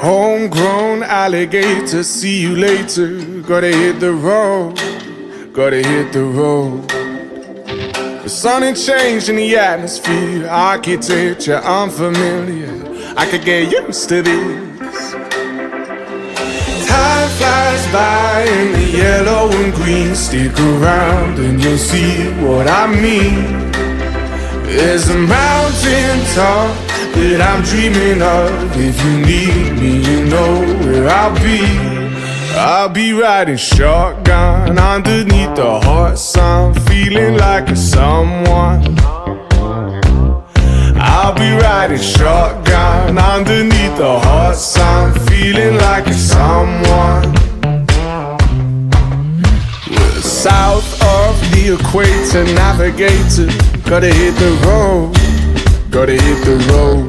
Homegrown alligator, see you later. Gotta hit the road, gotta hit the road. The sun ain't changing the atmosphere, architecture unfamiliar. I could get used to this. Time flies by in the yellow and green. Stick around and you'll see what I mean. There's a mountain top that I'm dreaming of. If you need me, you know where I'll be. I'll be riding shotgun underneath the hot sun, feeling like a someone. I'll be riding shotgun underneath the hot sun, feeling like a someone. We're south of the equator, navigator. Gotta hit the road, gotta hit the road.